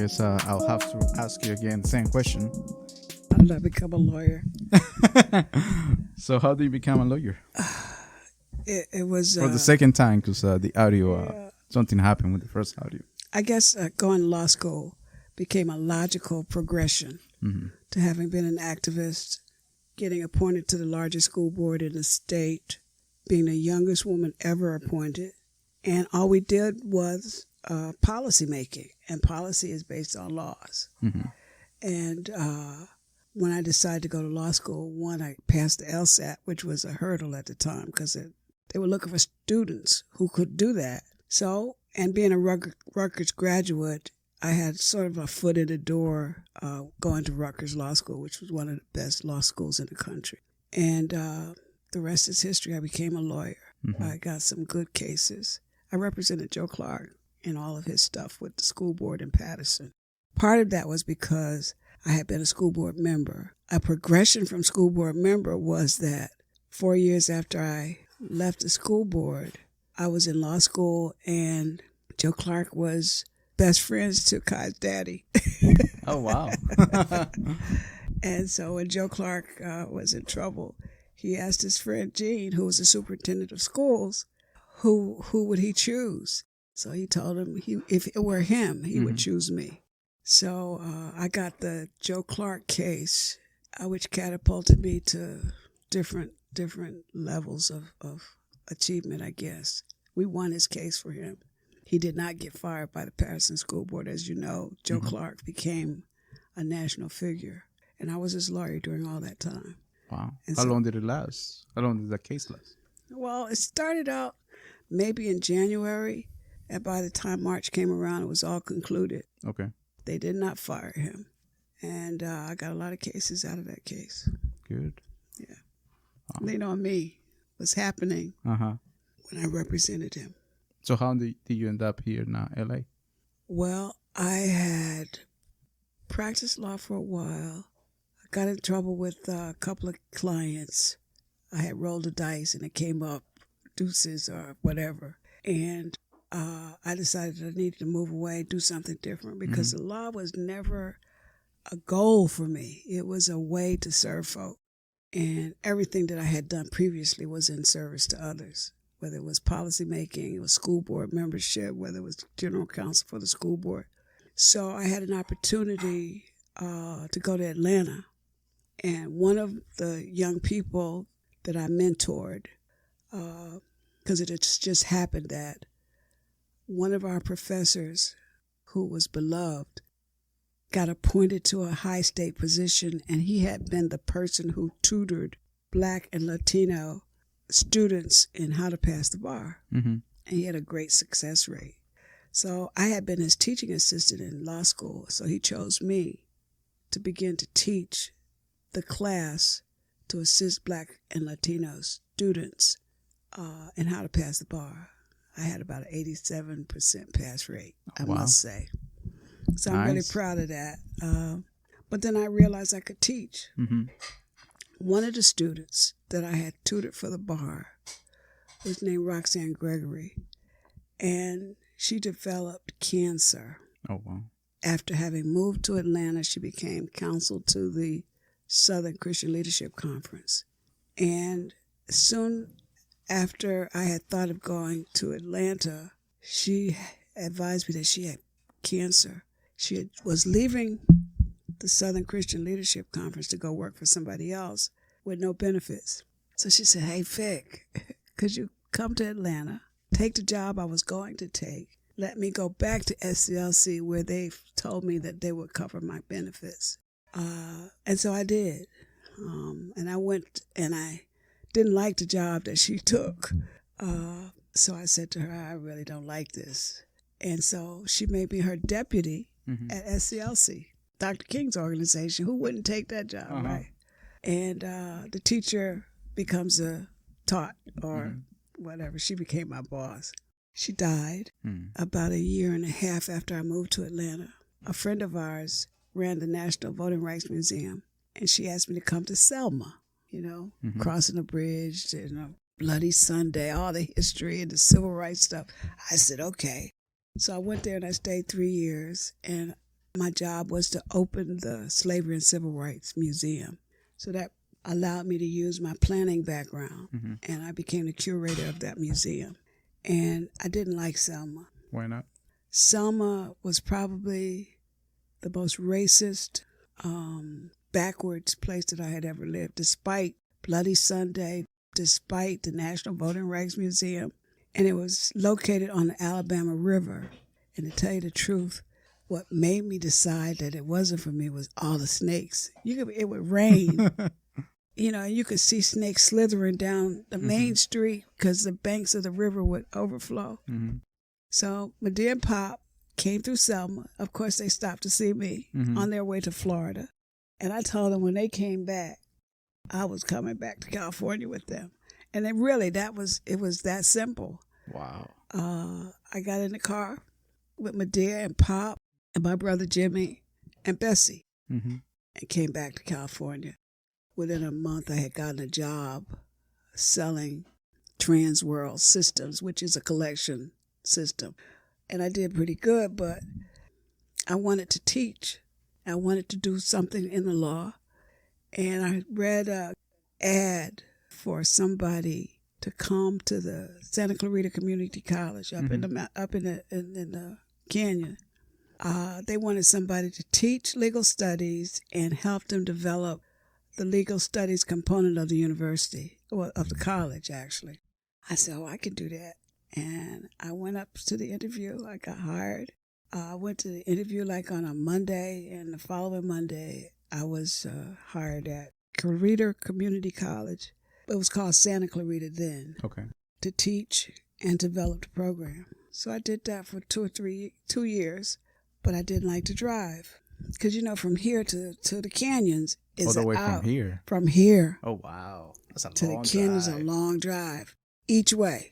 guess I'll have to ask you again the same question. How did I become a lawyer? So how do you become a lawyer? It was... For the second time, because the audio, something happened with the first audio. I guess going to law school became a logical progression to having been an activist, getting appointed to the largest school board in the state, being the youngest woman ever appointed. And all we did was policy making, and policy is based on laws. And when I decided to go to law school, one, I passed the LSAT, which was a hurdle at the time because they were looking for students who could do that. So, and being a Rutgers graduate, I had sort of a foot in the door going to Rutgers Law School, which was one of the best law schools in the country. And the rest is history. I became a lawyer. I got some good cases. I represented Joe Clark in all of his stuff with the school board in Patterson. Part of that was because I had been a school board member. A progression from school board member was that 4 years after I left the school board, I was in law school, and Joe Clark was best friends to Kai's daddy. Oh, wow. And so when Joe Clark was in trouble, he asked his friend Gene, who was the superintendent of schools, who would he choose? So he told him if it were him, he would choose me. So I got the Joe Clark case, which catapulted me to different levels of achievement, I guess. We won his case for him. He did not get fired by the Patterson School Board. As you know, Joe Clark became a national figure, and I was his lawyer during all that time. Wow. And How long did it last? How long did that case last? Well, it started out maybe in January, and by the time March came around, it was all concluded. Okay. They did not fire him, and I got a lot of cases out of that case. Good. Yeah. Wow. Lean on me was happening when I represented him. So how did you end up here in L.A.? Well, I had practiced law for a while. I got in trouble with a couple of clients. I had rolled the dice and it came up deuces or whatever. And I decided I needed to move away, do something different, because the law was never a goal for me. It was a way to serve folk. And everything that I had done previously was in service to others, whether it was policy making, it was school board membership, whether it was general counsel for the school board. So I had an opportunity to go to Atlanta. And one of the young people that I mentored, because it had just happened that one of our professors, who was beloved, got appointed to a high state position, and he had been the person who tutored Black and Latino students in how to pass the bar. And he had a great success rate. So I had been his teaching assistant in law school, so he chose me to begin to teach the class to assist Black and Latino students in how to pass the bar. I had about an 87% pass rate, I must say. So I'm really proud of that. But then I realized I could teach. One of the students that I had tutored for the bar was named Roxanne Gregory, and she developed cancer. Oh, wow. After having moved to Atlanta, she became counsel to the Southern Christian Leadership Conference. And soon after I had thought of going to Atlanta, she advised me that she had cancer. She was leaving the Southern Christian Leadership Conference to go work for somebody else with no benefits. So she said, "Hey, Vic, could you come to Atlanta, take the job I was going to take, let me go back to SCLC where they told me that they would cover my benefits." And so I did. And I went, and I didn't like the job that she took. So I said to her, "I really don't like this." And so she made me her deputy at SCLC, Dr. King's organization. Who wouldn't take that job, right? And the teacher becomes a taught or whatever. She became my boss. She died about a year and a half after I moved to Atlanta. A friend of ours ran the National Voting Rights Museum, and she asked me to come to Selma, crossing the bridge, Bloody Sunday, all the history and the civil rights stuff. I said, okay. So I went there and I stayed 3 years, and my job was to open the Slavery and Civil Rights Museum. So that allowed me to use my planning background, and I became the curator of that museum. And I didn't like Selma. Why not? Selma was probably the most racist, backwards place that I had ever lived, despite Bloody Sunday, despite the National Voting Rights Museum. And it was located on the Alabama River. And to tell you the truth, what made me decide that it wasn't for me was all the snakes. It would rain, and you could see snakes slithering down the main street because the banks of the river would overflow. So Medea and Pop came through Selma. Of course, they stopped to see me on their way to Florida. And I told them when they came back, I was coming back to California with them. And it was that simple. Wow. I got in the car with Medea and Pop and my brother Jimmy and Bessie and came back to California. Within a month, I had gotten a job selling Trans World Systems, which is a collection system. And I did pretty good, but I wanted to teach. I wanted to do something in the law. And I read an ad for somebody to come to the Santa Clarita Community College up in the canyon. They wanted somebody to teach legal studies and help them develop the legal studies component of the university, or of the college, actually. I said, I can do that. And I went up to the interview. I got hired. I went to the interview like on a Monday, and the following Monday, I was hired at Clarita Community College. It was called Santa Clarita then. Okay. To teach and develop the program. So I did that for 2 years, but I didn't like to drive. Because, from here to the canyons is all the way out. from here? From here. Oh, wow. That's a to long the canyons drive. a long drive. Each way.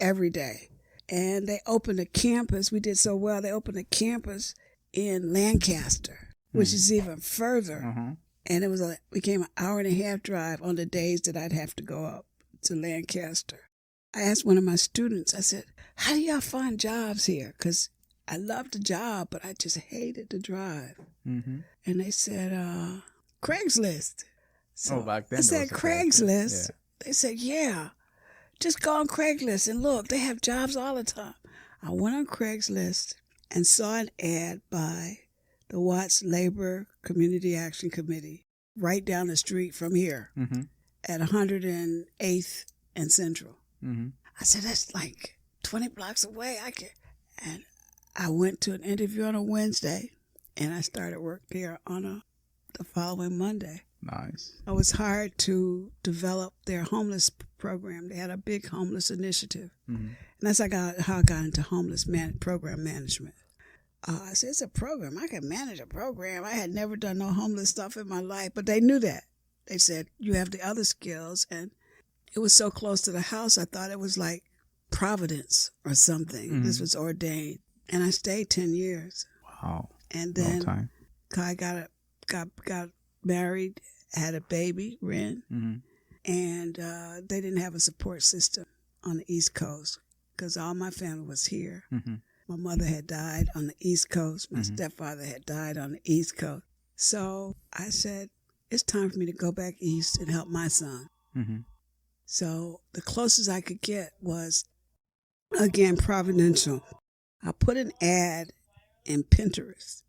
Every day. And they opened a campus. We did so well. They opened a campus in Lancaster, which is even further. And it became an hour and a half drive on the days that I'd have to go up to Lancaster. I asked one of my students, I said, how do y'all find jobs here? Because I loved the job, but I just hated the drive. And they said, Craigslist. So back then I said, Craigslist. Yeah. They said, yeah, just go on Craigslist and look, they have jobs all the time. I went on Craigslist and saw an ad by the Watts Labor Community Action Committee right down the street from here at 108th and Central. I said, that's like 20 blocks away. And I went to an interview on a Wednesday, and I started work there on the following Monday. Nice. I was hired to develop their homeless program. They had a big homeless initiative. And that's how I got into homeless program management. I said, it's a program. I can manage a program. I had never done no homeless stuff in my life, but they knew that. They said, you have the other skills. And it was so close to the house, I thought it was like Providence or something. This was ordained. And I stayed 10 years. Wow. And then long time. I got married, had a baby, Ren. And they didn't have a support system on the East Coast because all my family was here. My mother had died on the East Coast. My stepfather had died on the East Coast. So I said, it's time for me to go back east and help my son. So the closest I could get was, again, Providential. I put an ad in Pinterest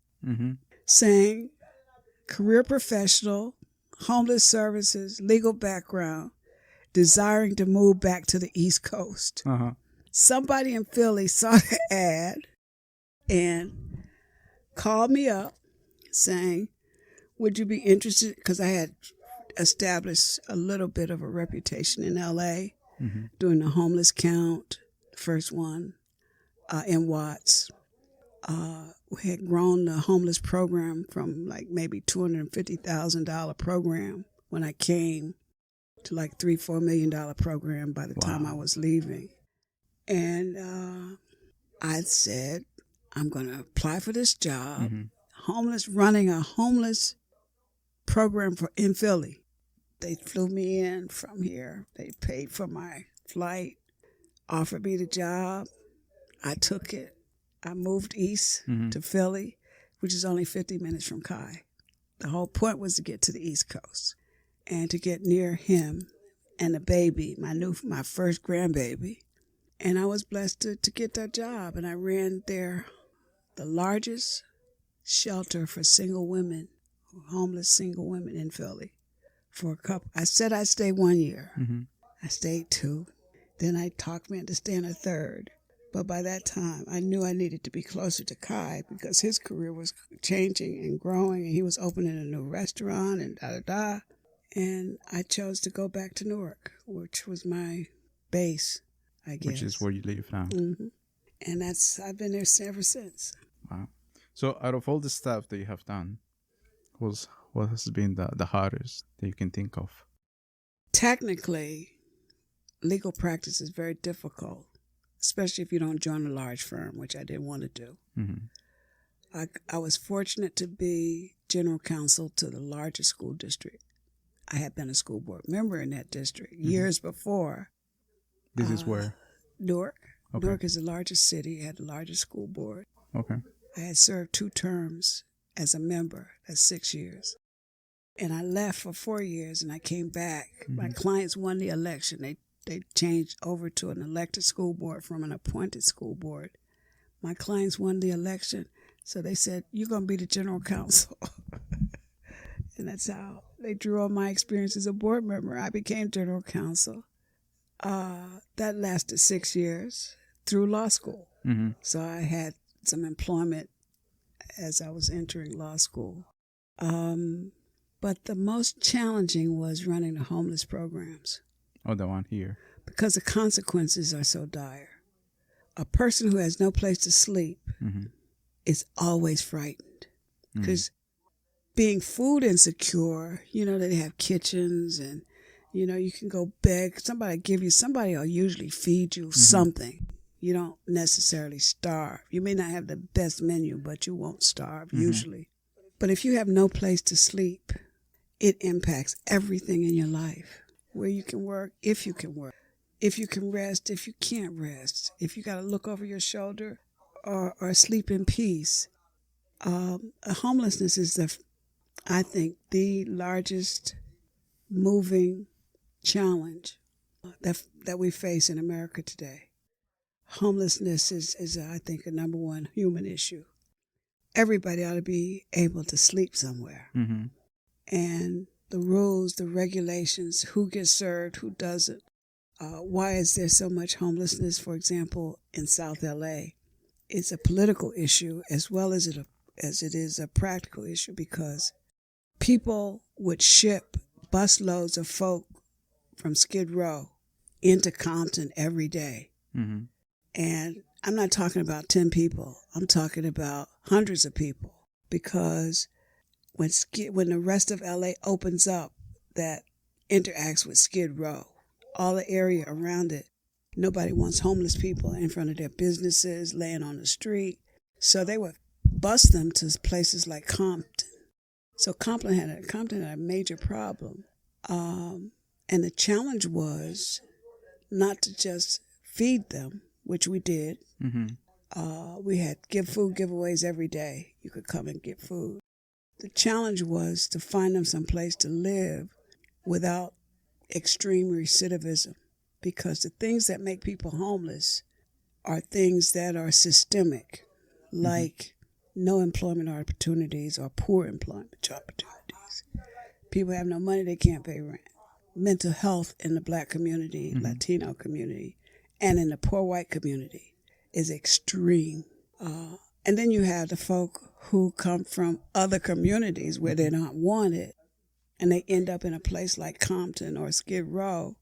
saying, career professional, homeless services, legal background, desiring to move back to the East Coast. Somebody in Philly saw the ad and called me up saying, would you be interested? Because I had established a little bit of a reputation in L.A. doing the homeless count, the first one, in Watts. We had grown the homeless program from like maybe $250,000 program when I came to like $3-4 million program by the time I was leaving. And I said, I'm going to apply for this job. Running a homeless program in Philly. They flew me in from here. They paid for my flight, offered me the job. I took it. I moved east to Philly, which is only 50 minutes from Kai. The whole point was to get to the East Coast and to get near him and the baby, my first grandbaby. And I was blessed to get that job. And I ran there the largest shelter for single women, homeless single women in Philly for a couple. I said I'd stay 1 year. Mm-hmm. I stayed 2. Then I talked me into staying a 3rd. But by that time, I knew I needed to be closer to Kai because his career was changing and growing, and he was opening a new restaurant and da-da-da. And I chose to go back to Newark, which was my base, I guess. Which is where you live now. Mm-hmm. And I've been there ever since. Wow. So out of all the stuff that you have done, what has been the hardest that you can think of? Technically, legal practice is very difficult, especially if you don't join a large firm, which I didn't want to do. Mm-hmm. I was fortunate to be general counsel to the largest school district. I had been a school board member in that district years before. This is where? Newark. Okay. Newark is the largest city, had the largest school board. Okay. I had served 2 terms as a member. That's 6 years. And I left for 4 years, and I came back. Mm-hmm. My clients won the election. They changed over to an elected school board from an appointed school board. My clients won the election, so they said, "You're going to be the general counsel." And that's how they drew on my experience as a board member. I became general counsel. That lasted 6 years through law school. Mm-hmm. So I had some employment as I was entering law school. But the most challenging was running the homeless programs. Oh, the one here. Because the consequences are so dire. A person who has no place to sleep is always frightened. Because being food insecure, they have kitchens and, you can go beg. Somebody will usually feed you something. You don't necessarily starve. You may not have the best menu, but you won't starve usually. But if you have no place to sleep, it impacts everything in your life. Where you can work, if you can work, if you can rest, if you can't rest, if you got to look over your shoulder or sleep in peace. Homelessness is, I think, the largest moving challenge that we face in America today. Homelessness is, I think, a number one human issue. Everybody ought to be able to sleep somewhere. Mm-hmm. And the rules, the regulations, who gets served, who doesn't. Why is there so much homelessness, for example, in South LA? It's a political issue as well as it is a practical issue because people would ship busloads of folk from Skid Row into Compton every day. Mm-hmm. And I'm not talking about 10 people. I'm talking about hundreds of people because when the rest of LA opens up that interacts with Skid Row, all the area around it, nobody wants homeless people in front of their businesses, laying on the street. So they would bus them to places like Compton. So Compton had a major problem. And the challenge was not to just feed them, which we did. Mm-hmm. We had give food giveaways every day. You could come and get food. The challenge was to find them some place to live without extreme recidivism, because the things that make people homeless are things that are systemic, like no employment opportunities or poor employment opportunities. People have no money, they can't pay rent. Mental health in the Black community, Latino community, and in the poor white community is extreme. And then you have the folk who come from other communities where they're not wanted, and they end up in a place like Compton or Skid Row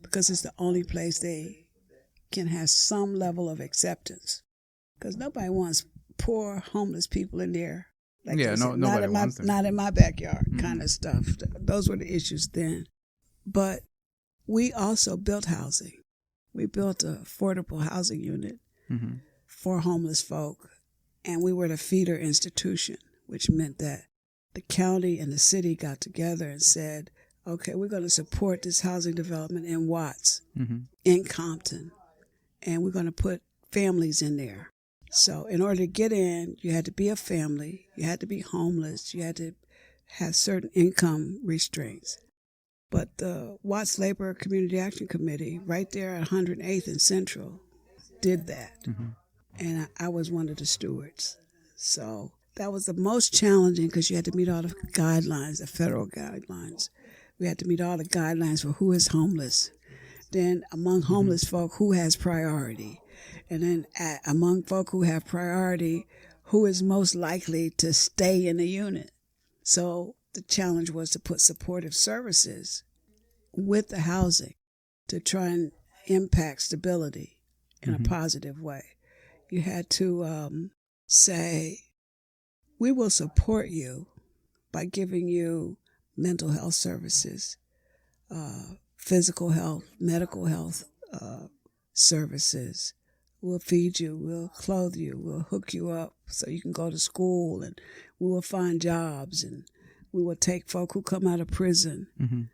because it's the only place they can have some level of acceptance. Because nobody wants poor, homeless people in there. Like nobody wants them. Not in my backyard kind of stuff. Those were the issues then. But we also built housing. We built an affordable housing unit for homeless folk. And we were the feeder institution, which meant that the county and the city got together and said, okay, we're going to support this housing development in Watts, in Compton, and we're going to put families in there. So in order to get in, you had to be a family, you had to be homeless, you had to have certain income restraints. But the Watts Labor Community Action Committee, right there at 108th and Central, did that. And I was one of the stewards. So that was the most challenging because you had to meet all the guidelines, the federal guidelines. We had to meet all the guidelines for who is homeless. Then among homeless folk, who has priority? And then among folk who have priority, who is most likely to stay in the unit? So the challenge was to put supportive services with the housing to try and impact stability in a positive way. You had to say, we will support you by giving you mental health services, physical health, medical health services. We'll feed you, we'll clothe you, we'll hook you up so you can go to school, and we will find jobs, and we will take folk who come out of prison.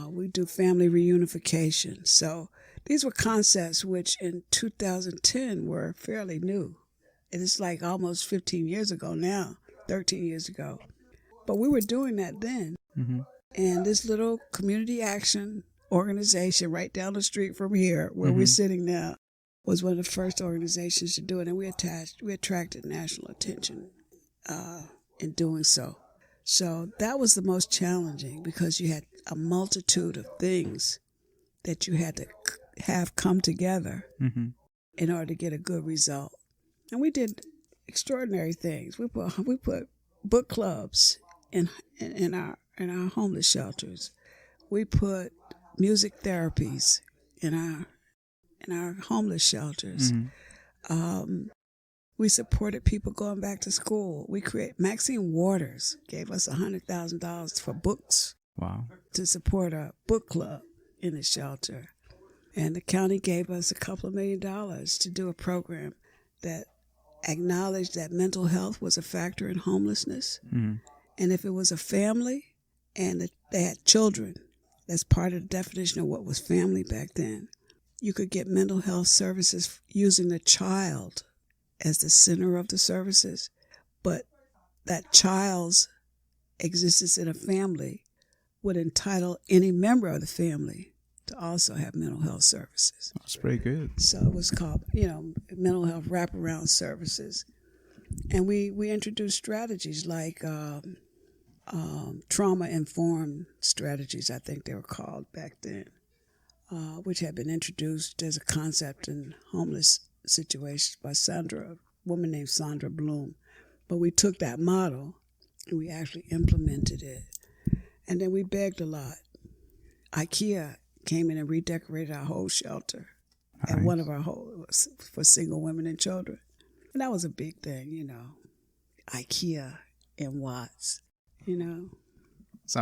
We do family reunification. So these were concepts which in 2010 were fairly new. And it's like almost 15 years ago now, 13 years ago. But we were doing that then. And this little community action organization right down the street from here, where we're sitting now, was one of the first organizations to do it. And we attracted national attention in doing so. So that was the most challenging because you had a multitude of things that you had to have come together in order to get a good result. And we did extraordinary things. We put book clubs in our homeless shelters. We put music therapies in our homeless shelters. We supported people going back to school. Maxine Waters gave us $100,000 for books. Wow. To support a book club in the shelter. And the county gave us a couple of $1 million to do a program that acknowledged that mental health was a factor in homelessness. And if it was a family and they had children, that's part of the definition of what was family back then, you could get mental health services using the child as the center of the services. But that child's existence in a family would entitle any member of the family to also have mental health services. That's pretty good. So it was called, mental health wraparound services. And we introduced strategies like trauma-informed strategies, I think they were called back then, which had been introduced as a concept in homeless situations by a woman named Sandra Bloom. But we took that model and we actually implemented it. And then we begged a lot. IKEA came in and redecorated our whole shelter. Nice. And one of our for single women and children. And that was a big thing, IKEA and Watts, Sound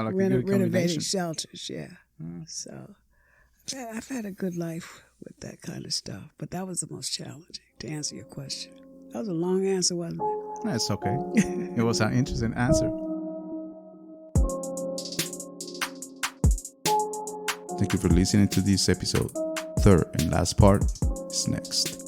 like a good combination. Renovating shelters, yeah. So I've had a good life with that kind of stuff. But that was the most challenging, to answer your question. That was a long answer, wasn't it? That's okay. It was an interesting answer. Thank you for listening to this episode. Third and last part is next.